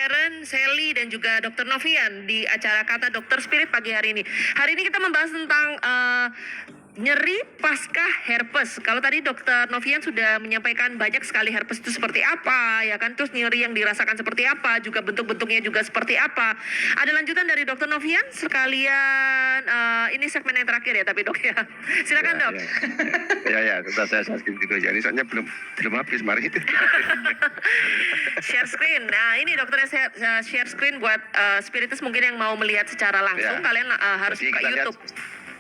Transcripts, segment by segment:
Sharon, Sally, dan juga Dr. Novian di acara Kata Dokter Spirit pagi hari ini. Hari ini kita membahas tentang nyeri pasca herpes. Kalau tadi Dr. Novian sudah menyampaikan banyak sekali herpes itu seperti apa, ya kan? Terus nyeri yang dirasakan seperti apa, juga bentuk-bentuknya juga seperti apa. Ada lanjutan dari Dr. Novian sekalian ini segmen yang terakhir ya, tapi Dok ya. Silakan Dok. Ya, sudah saya share juga. Jadi soalnya belum habis mari. Share screen. Nah, ini dokternya share screen buat spiritus mungkin yang mau melihat secara langsung. Kalian harus jadi buka YouTube.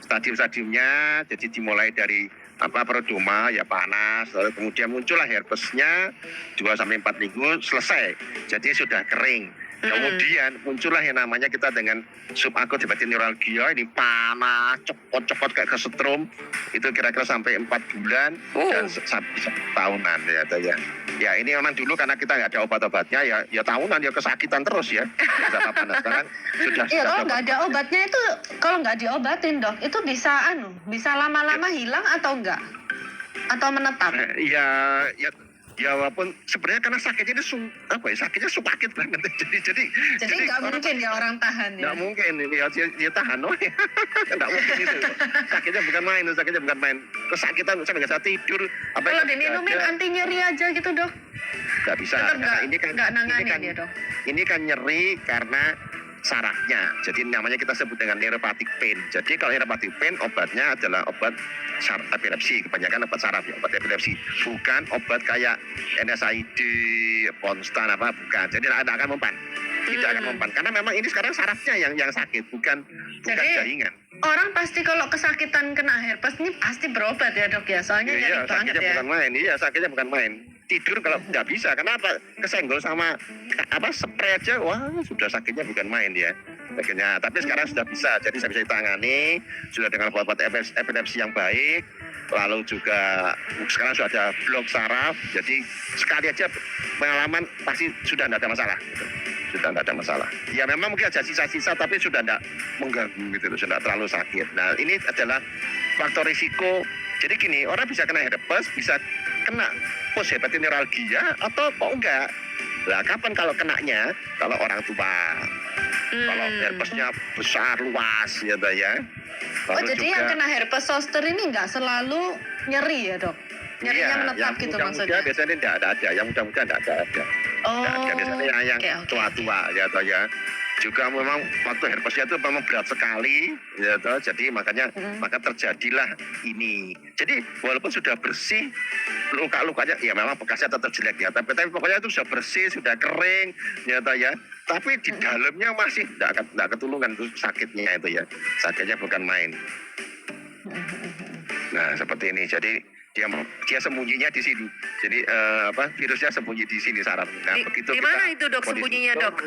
Stadium-stadiumnya, jadi dimulai dari prodroma ya panas, lalu kemudian muncullah herpesnya 2-4 minggu selesai, jadi sudah kering. Kemudian muncullah yang namanya kita dengan subakut hepatic neuralgia, ini panas, copot-copot kayak kesetrum, itu kira-kira sampai 4 bulan dan tahunan ya. Ya ini memang dulu karena kita nggak ada obat-obatnya ya tahunan ya kesakitan terus ya. Bisa panas sekarang sudah. Iya kalau nggak ada obatnya itu kalau nggak diobatin Dok itu bisa lama-lama hilang atau enggak? Atau menetap? Ya walaupun sebenarnya karena sakitnya itu sakitnya sakit banget. Jadi nggak mungkin ya orang tahan ya. Nggak mungkin ya tahan nggak mungkin itu. Sakitnya bukan main. Kesakitan saya nggak bisa tidur. Kalau diminumin anti nyeri aja gitu Dok? Nggak bisa. Ini kan nyeri karena sarafnya. Jadi namanya kita sebut dengan neuropathic pain. Jadi kalau neuropathic pain obatnya adalah obat epilepsi, kebanyakan obat saraf ya, obat epilepsi. Bukan obat kayak NSAID, Ponstan bukan. Jadi tidak akan mempan. Tidak akan mempan. Karena memang ini sekarang sarafnya yang sakit, bukan jaringan. Orang pasti kalau kesakitan kena herpes ini pasti berobat ya Dok ya. Soalnya nyeri banget ya. Bukan main. Iya, sakitnya bukan main. Tidur kalau nggak bisa, kenapa? Kesenggol sama spray aja, wah sudah sakitnya bukan main ya. Sakitnya. Tapi sekarang sudah bisa, jadi bisa ditangani, sudah dengan obat epilepsi yang baik. Lalu juga sekarang sudah ada blok saraf, jadi sekali aja pengalaman pasti sudah tidak ada masalah. Gitu. Sudah tidak ada masalah. Ya memang mungkin ada sisa-sisa, tapi sudah tidak mengganggu gitu, sudah terlalu sakit. Nah ini adalah faktor risiko. Jadi gini, orang bisa kena herpes, bisa kena post hepatic neuralgia atau kok enggak. Nah kapan kalau kenanya? Kalau orang tua. Kalau herpesnya besar, luas gitu ya. Lalu jadi juga, yang kena herpes zoster ini enggak selalu nyeri ya Dok? Nyerinya menetap gitu maksudnya? Biasanya tidak ada, yang muda-muda tidak ada. Biasanya yang tua-tua ya. Juga memang waktu herpesnya itu memang berat sekali ya toh, jadi maka terjadilah ini. Jadi walaupun sudah bersih luka-lukanya ya memang bekasnya tetap jelek ya, tapi pokoknya itu sudah bersih, sudah kering ya toh ya. Tapi di dalamnya masih tidak ketulungan itu sakitnya itu ya. Sakitnya bukan main. Nah, seperti ini. Jadi dia sembunyinya di sini. Jadi virusnya sembunyi di sini saraf. Nah, begitu di mana itu Dok sembunyinya Dok?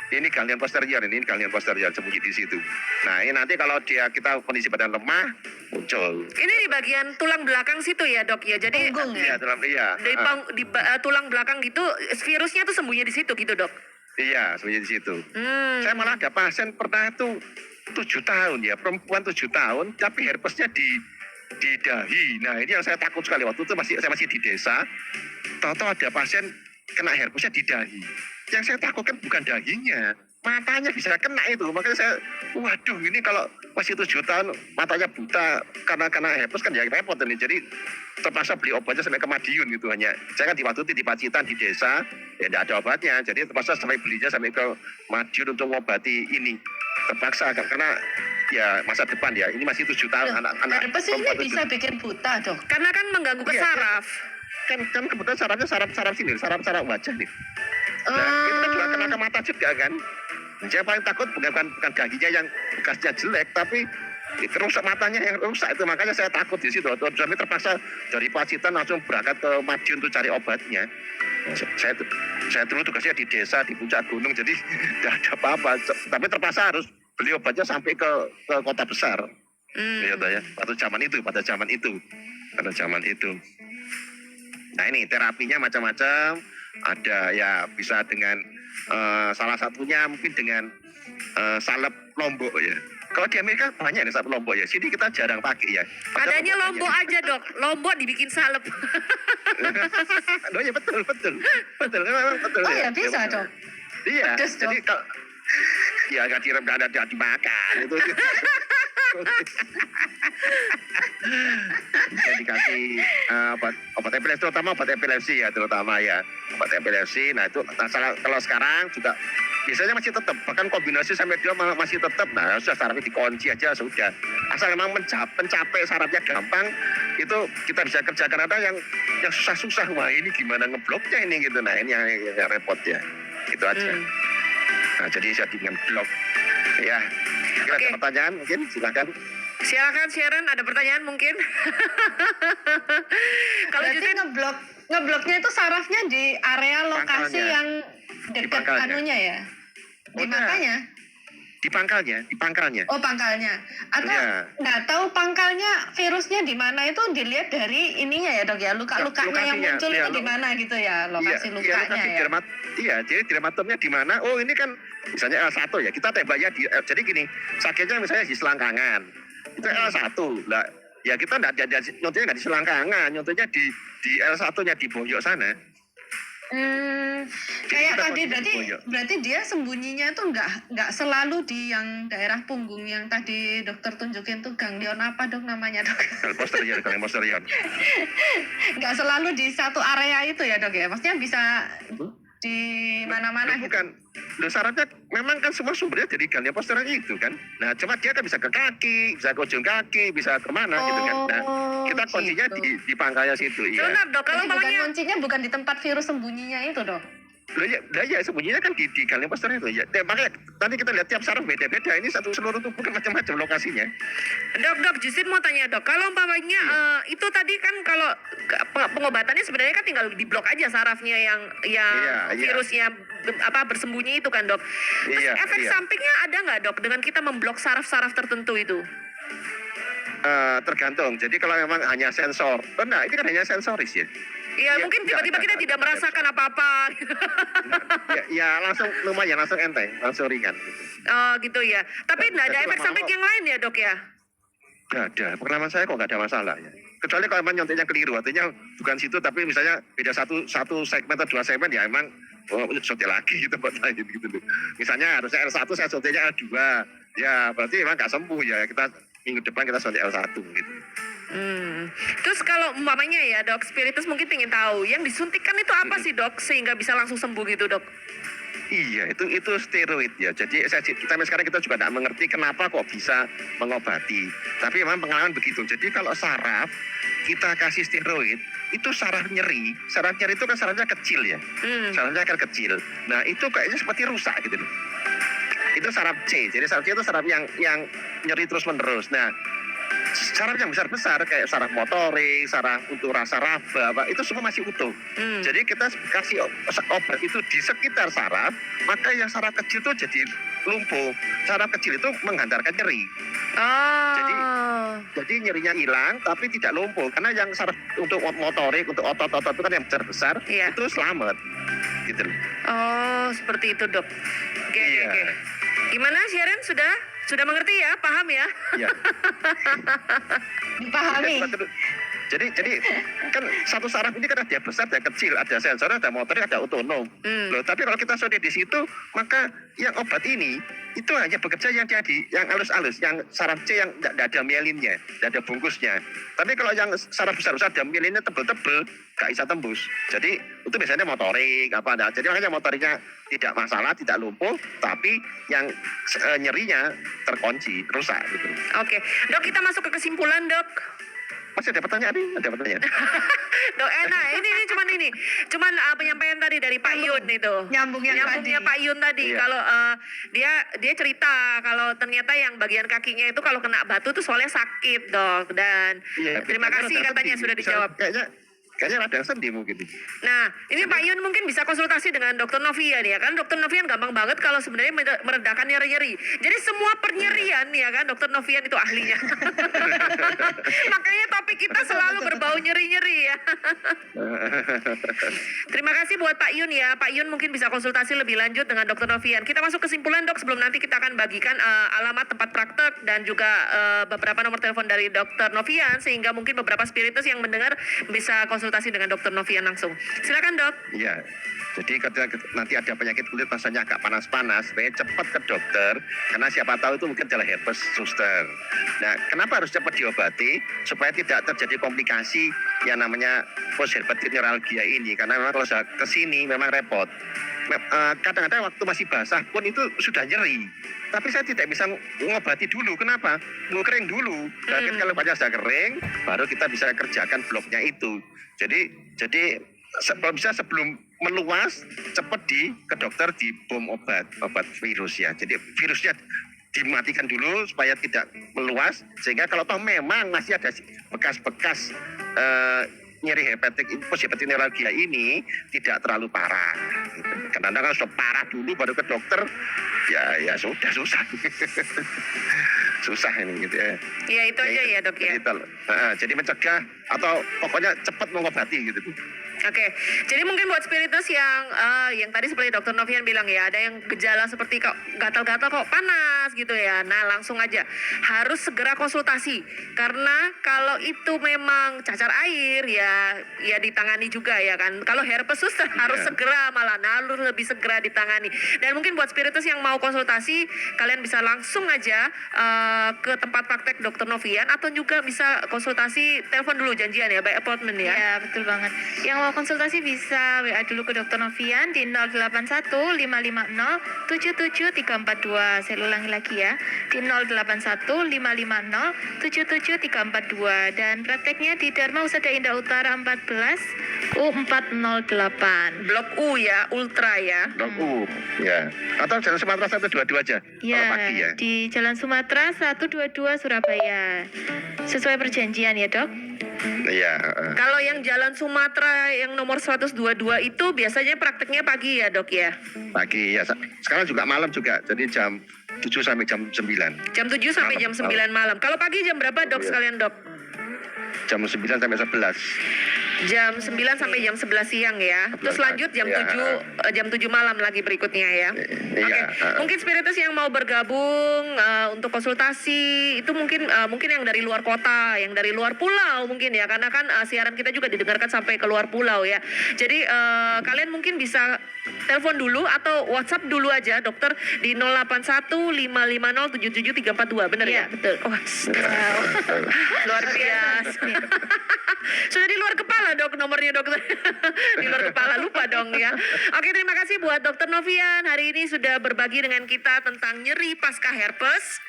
Ini galian posterior, sembunyi di situ. Nah ini nanti kalau kita kondisi badan lemah muncul. Ini di bagian tulang belakang situ ya Dok ya. Jadi di tulang belakang gitu virusnya tuh sembunyi di situ gitu Dok. Iya sembunyi di situ. Saya malah ada pasien pernah tuh 7 tahun ya, perempuan 7 tahun tapi herpesnya di dahi. Nah ini yang saya takut sekali waktu itu saya masih di desa. Tahu-tahu ada pasien kena herpesnya di dahi. Yang saya takutkan bukan dahinya, matanya bisa kena itu. Makanya saya, waduh ini kalau masih 7 tahun matanya buta karena herpes kan ya repot ini. Jadi terpaksa beli obatnya sampai ke Madiun gitu hanya. Saya kan waktu itu di Pacitan di desa, ya tidak ada obatnya. Jadi terpaksa sampai belinya sampai ke Madiun untuk mengobati ini. Terpaksa karena ya masa depan ya. Ini masih 7 tahun anak-anak. Herpes ini bisa bikin buta Dok. Karena kan mengganggu ke saraf. Kan kebetulan sarafnya saraf sini, saraf wajah nih. Nah, itu kan juga kena ke mata juga kan. Saya paling takut bukan gaginya yang bekasnya jelek, tapi rusak matanya yang rusak itu. Makanya saya takut di situ. Kami terpaksa dari Pacitan langsung berangkat ke Madiun untuk cari obatnya. Saya dulu tugasnya di desa di puncak gunung, jadi tidak ada apa-apa. Tapi terpaksa harus beli obatnya sampai ke kota besar. Ya, pada zaman itu. Nah ini terapinya macam-macam. Ada ya bisa dengan salah satunya mungkin dengan salep lombok ya. Kalau di Amerika banyak nih salep lombok ya. Sini kita jarang pakai ya. Adanya lombok aja Dok. Lombok dibikin salep. Oh ya betul. Oh ya bisa Dok. Iya, Pedes, Dok. jadi kalau ya nggak direm, nggak ada dimakan itu. Bisa dikasih obat epilepsi, terutama obat epilepsi ya, obat epilepsi. Nah itu kalau sekarang juga biasanya masih tetap, bahkan kombinasi sampai dia masih tetap. Nah sudah sarafnya dikunci aja sudah, asal memang mencapai sarafnya gampang, itu kita bisa kerjakan. Ada yang susah-susah, wah ini gimana ngebloknya ini gitu. Nah ini yang repot ya, itu aja. Nah jadi saya ngeblok ya. Kira ada pertanyaan mungkin, silakan. Silakan Sharon, ada pertanyaan mungkin? Kalau Berarti Justin ngebloknya itu sarafnya di area lokasi Pangkalnya. yang dekat pangkalnya. anunya ya? Di Udah. matanya? Di pangkalnya. Oh, pangkalnya. Atau Iya. nggak tahu pangkalnya virusnya di mana, itu dilihat dari ininya ya, Dok ya? Luka-lukanya yang Lokasinya, muncul iya, itu di mana gitu ya, lokasi lukanya lokasi ya. Iya, jadi dermatomnya di mana? Oh, ini kan misalnya L1 ya. Kita tembaknya jadi gini, sakitnya misalnya di selangkangan. Itu L1 lah. Ya kita nyontohnya nggak di selangkangan, nyontohnya di L1-nya di boyok sana. Kayak kita tadi kondisi boyok. berarti dia sembunyinya tuh nggak selalu di yang daerah punggung yang tadi dokter tunjukin tuh ganglion apa, Dok, namanya, Dok? Posterior, kalau posterior. Nggak selalu di satu area itu ya, Dok ya? Maksudnya bisa di mana-mana gitu. Bukan. Loh, sarafnya memang kan semua sumbernya dari ganglion posterior itu kan. Nah, cuma dia kan bisa ke kaki, bisa ke ujung kaki, bisa kemana gitu kan. Nah, kita kuncinya gitu. di pangkalnya situ. Iya. sebentar Dok, kalau Jadi bukan mamanya kuncinya bukan di tempat virus sembunyinya itu, Dok? Lah ya sembunyinya kan di ganglion posterior itu ya. Makanya nanti kita lihat tiap saraf beda-beda. Ini seluruh tubuh kan macam-macam lokasinya. Dok, Justin mau tanya Dok, kalau umpamanya itu tadi kan kalau pengobatannya sebenarnya kan tinggal diblok aja sarafnya yang Iya. virusnya bersembunyi itu kan Dok. Terus Iya, efek iya. sampingnya ada nggak Dok dengan kita memblok saraf-saraf tertentu itu? Tergantung. Jadi kalau memang hanya sensor, nah ini kan hanya sensoris ya. Iya, Iya, mungkin tiba-tiba enggak, kita tidak enggak. merasakan apa-apa. Ya langsung lumayan, langsung enteng, langsung ringan. Gitu. Oh gitu ya. Tapi nggak ada Tapi efek samping lama-lama- yang lain ya Dok ya? Nggak ada. Pengalaman saya kok nggak ada masalah ya. Kecuali kalau memang nyonteknya keliru, artinya bukan situ, tapi misalnya beda satu segmen atau dua segmen ya emang suntik lagi gitu buat lain gitu. Misalnya harusnya L1 saya suntiknya L2, ya berarti memang nggak sembuh ya. Kita minggu depan kita suntik L1 gitu. Terus kalau umpamanya ya Dok, Spiritus mungkin ingin tahu yang disuntikkan itu apa sih Dok sehingga bisa langsung sembuh gitu Dok? Iya, itu steroid ya. Jadi sekarang kita juga tidak mengerti kenapa kok bisa mengobati. Tapi memang pengalaman begitu. Jadi kalau saraf kita kasih steroid, itu saraf nyeri. Saraf nyeri itu kan sarafnya kecil ya. Sarafnya kan kecil. Nah itu kayaknya seperti rusak gitu loh. Itu saraf C. Jadi saraf C itu saraf yang nyeri terus menerus. Nah saraf yang besar-besar kayak saraf motorik, saraf untuk rasa raba, itu semua masih utuh. Jadi kita kasih obat itu di sekitar saraf, maka yang saraf kecil itu jadi lumpuh. Saraf kecil itu menghantarkan nyeri. Jadi nyerinya hilang tapi tidak lumpuh karena yang saraf untuk motorik, untuk otot-otot itu kan yang besar-besar, Iya. itu selamat. Gitu loh. Oh, seperti itu Dok. Oke. Iya. Gimana Sharon, sudah mengerti ya, paham ya? Iya. Dipahami. Jadi kan satu saraf ini kan ada yang besar, ada yang kecil, ada sensor, ada motorik, ada otonom. Loh, tapi kalau kita sudah di situ, maka yang obat ini itu hanya bekerja yang yang halus-halus, yang saraf C yang tidak ada mielinnya, tidak ada bungkusnya. Tapi kalau yang saraf besar-besar ada mielinnya tebel-tebel, nggak bisa tembus. Jadi itu biasanya motorik apa ada. Jadi makanya motoriknya tidak masalah, tidak lumpuh, tapi yang nyerinya terkunci, rusak gitu. Oke. Dok, kita masuk ke kesimpulan Dok. Masih ada pertanyaan nih? Ada pertanyaan? Dok, enak. Ini cuman penyampaian tadi dari Pak Yun itu. Nyambungnya tadi. Pak Yun tadi. Iya. Kalau dia cerita kalau ternyata yang bagian kakinya itu kalau kena batu tuh soalnya sakit Dok. Dan Iya, terima kasih rada katanya sedih. sudah dijawab. Kayaknya rada sedih mungkin. Nah, ini Pak Yun mungkin bisa konsultasi dengan Dokter Novian ya kan. Dokter Novian gampang banget kalau sebenarnya meredakan nyeri-nyeri. Jadi semua pernyerian ya kan Dokter Novian itu ahlinya. Makanya topik kita selalu berbau nyeri-nyeri ya. Terima kasih buat Pak Yun ya. Pak Yun mungkin bisa konsultasi lebih lanjut dengan Dokter Novian. Kita masuk kesimpulan Dok sebelum nanti kita akan bagikan alamat tempat praktek dan juga beberapa nomor telepon dari Dokter Novian sehingga mungkin beberapa spiritus yang mendengar bisa konsultasi dengan Dokter Novian langsung. Silakan Dok. Iya. Jadi ketika nanti ada penyakit kulit rasanya agak panas-panas, supaya cepat ke dokter, karena siapa tahu itu mungkin adalah herpes zoster. Nah, kenapa harus cepat diobati? Supaya tidak terjadi komplikasi yang namanya post-herpetic neuralgia ini. Karena memang kalau sudah kesini memang repot. Kadang-kadang waktu masih basah pun itu sudah nyeri. Tapi saya tidak bisa mengobati dulu. Kenapa? Nunggu kering dulu. Berarti kalau banyak sudah kering, baru kita bisa kerjakan bloknya itu. Jadi kalau bisa sebelum meluas, cepat ke dokter dibom obat virus ya. Jadi virusnya dimatikan dulu supaya tidak meluas, sehingga kalau toh memang masih ada bekas-bekas nyeri post-herpetic neuralgia ini tidak terlalu parah. Kadang-kadang kalau sudah parah dulu baru ke dokter, ya sudah susah. Susah ini gitu ya. Ya itu aja ya dok ya. Jadi mencegah atau pokoknya cepat mengobati gitu. Oke, jadi mungkin buat spiritus yang tadi seperti Dokter Novian bilang ya, ada yang gejala seperti kok gatal-gatal kok panas gitu ya. Nah langsung aja harus segera konsultasi, karena kalau itu memang cacar air ya ditangani juga ya kan. Kalau herpes zoster harus segera malah harus lebih segera ditangani. Dan mungkin buat spiritus yang mau konsultasi, kalian bisa langsung aja ke tempat praktek Dokter Novian, atau juga bisa konsultasi telepon dulu janjian ya, by appointment ya. Ya, betul banget. Yang mau konsultasi bisa WA dulu ke Dokter Novian di 081 550 77342. Saya ulangi lagi ya, di 081 550 77342. Dan prakteknya di Dharma Husada Indah Utara 14 U408. Blok U ya, Ultra ya. Blok U, ya. Atau Jalan Sumatera 122 aja. Ya, Kalau pagi ya. di Jalan Sumatera 122 Surabaya. Sesuai perjanjian ya, Dok? Iya. Kalau yang Jalan Sumatera yang nomor 122 itu biasanya prakteknya pagi ya dok ya? Pagi ya. Sekarang juga malam juga. Jadi jam 7 sampai jam 9. Jam 7 sampai jam 9 malam. Kalau pagi jam berapa dok sekalian dok? Jam 9 sampai 11. Jam 9 sampai jam 11 siang ya. Terus lanjut jam 7 malam lagi berikutnya ya. Oke. Mungkin spiritus yang mau bergabung untuk konsultasi itu mungkin yang dari luar kota, yang dari luar pulau mungkin ya, karena kan siaran kita juga didengarkan sampai ke luar pulau ya. Jadi kalian mungkin bisa telepon dulu atau WhatsApp dulu aja dokter di 081 550 77342. Benar ya? Betul. Wah, luar biasa. Sudah di luar kepala dok nomornya dokter. Di luar kepala lupa dong ya. Oke, terima kasih buat Dokter Novian hari ini sudah berbagi dengan kita tentang nyeri pasca herpes.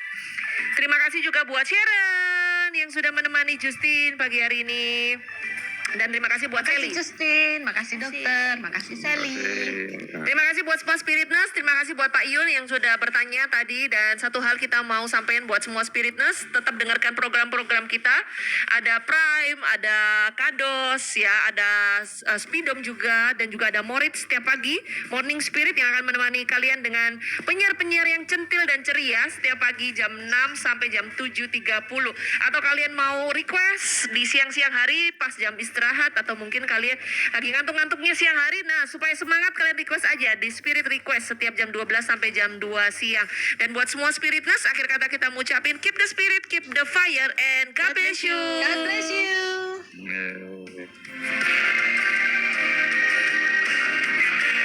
Terima kasih juga buat Sharon yang sudah menemani Justin pagi hari ini. Dan terima kasih buat Sally. Makasih Justin, makasih dokter, makasih Sally. Terima kasih buat semua Spiritness, terima kasih buat Pak Yun yang sudah bertanya tadi. Dan satu hal kita mau sampaikan buat semua Spiritness, tetap dengarkan program-program kita. Ada Prime, ada Kados, ya, ada Spidom juga, dan juga ada Morit setiap pagi. Morning Spirit yang akan menemani kalian dengan penyiar-penyiar yang centil dan ceria setiap pagi jam 6 sampai jam 7.30. Atau kalian mau request di siang-siang hari pas jam istirahat, atau mungkin kalian lagi ngantuk-ngantuknya siang hari, nah supaya semangat kalian request aja di Spirit Request setiap jam 12 sampai jam 2 siang. Dan buat semua Spiritness, akhir kata kita mengucapin keep the spirit, keep the fire, and God bless you. God bless you.